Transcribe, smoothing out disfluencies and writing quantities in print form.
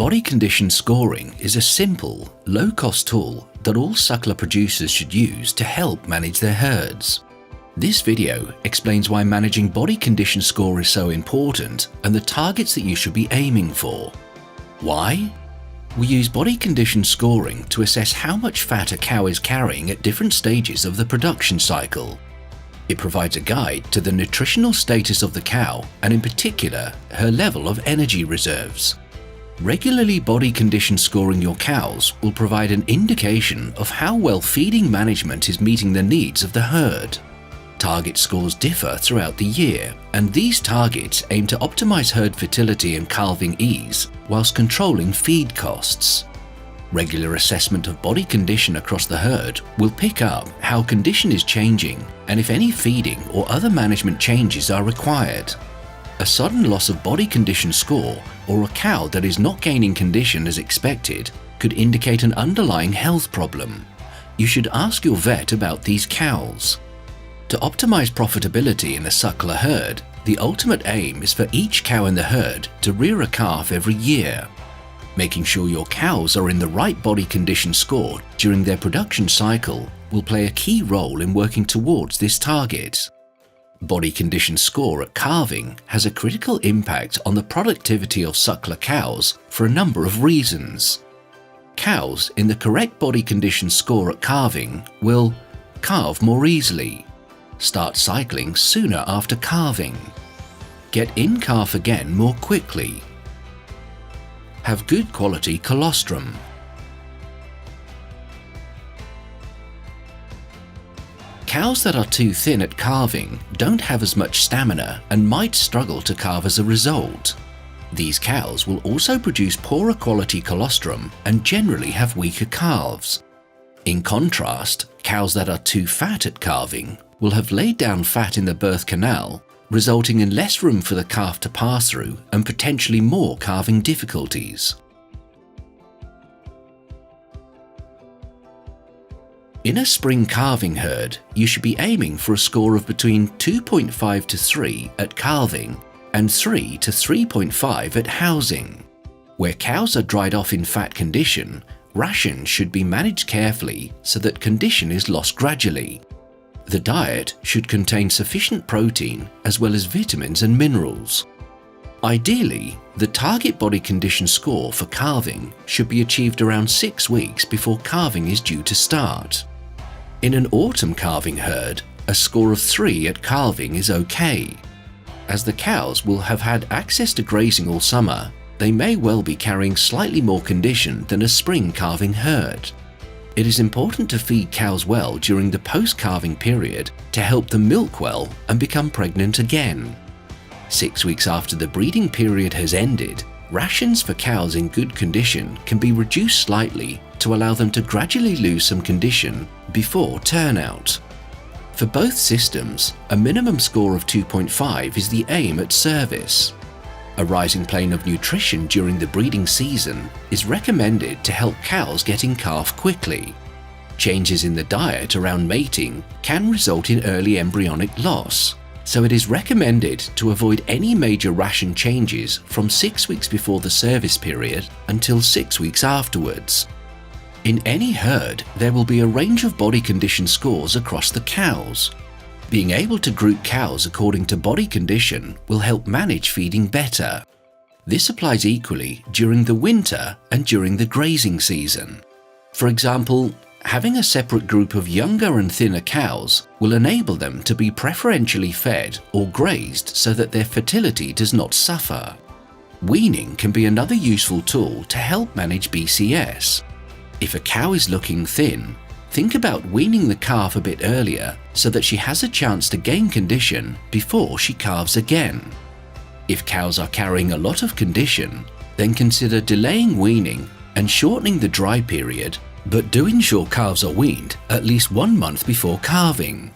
Body condition scoring is a simple, low-cost tool that all suckler producers should use to help manage their herds. This video explains why managing body condition score is so important and the targets that you should be aiming for. Why? We use body condition scoring to assess how much fat a cow is carrying at different stages of the production cycle. It provides a guide to the nutritional status of the cow and in particular her level of energy reserves. Regularly body condition scoring your cows will provide an indication of how well feeding management is meeting the needs of the herd. Target scores differ throughout the year, and these targets aim to optimize herd fertility and calving ease whilst controlling feed costs. Regular assessment of body condition across the herd will pick up how condition is changing and if any feeding or other management changes are required. A sudden loss of body condition score or a cow that is not gaining condition as expected could indicate an underlying health problem. You should ask your vet about these cows. To optimize profitability in a suckler herd, the ultimate aim is for each cow in the herd to rear a calf every year. Making sure your cows are in the right body condition score during their production cycle will play a key role in working towards this target. Body condition score at calving has a critical impact on the productivity of suckler cows for a number of reasons. Cows in the correct body condition score at calving will calve more easily, start cycling sooner after calving, get in calf again more quickly, have good quality colostrum, cows that are too thin at calving don't have as much stamina and might struggle to calve as a result. These cows will also produce poorer quality colostrum and generally have weaker calves. In contrast, cows that are too fat at calving will have laid down fat in the birth canal, resulting in less room for the calf to pass through and potentially more calving difficulties. In a spring calving herd, you should be aiming for a score of between 2.5 to 3 at calving and 3 to 3.5 at housing. Where cows are dried off in fat condition, rations should be managed carefully so that condition is lost gradually. The diet should contain sufficient protein as well as vitamins and minerals. Ideally, the target body condition score for calving should be achieved around 6 weeks before calving is due to start. In an autumn calving herd, a score of 3 at calving is okay. As the cows will have had access to grazing all summer, they may well be carrying slightly more condition than a spring calving herd. It is important to feed cows well during the post-calving period to help them milk well and become pregnant again. 6 weeks after the breeding period has ended, rations for cows in good condition can be reduced slightly to allow them to gradually lose some condition before turnout. For both systems, a minimum score of 2.5 is the aim at service. A rising plane of nutrition during the breeding season is recommended to help cows get in calf quickly. Changes in the diet around mating can result in early embryonic loss, so it is recommended to avoid any major ration changes from 6 weeks before the service period until 6 weeks afterwards. In any herd, there will be a range of body condition scores across the cows. Being able to group cows according to body condition will help manage feeding better. This applies equally during the winter and during the grazing season. For example, having a separate group of younger and thinner cows will enable them to be preferentially fed or grazed so that their fertility does not suffer. Weaning can be another useful tool to help manage BCS. If a cow is looking thin, think about weaning the calf a bit earlier so that she has a chance to gain condition before she calves again. If cows are carrying a lot of condition, then consider delaying weaning and shortening the dry period, but do ensure calves are weaned at least 1 month before calving.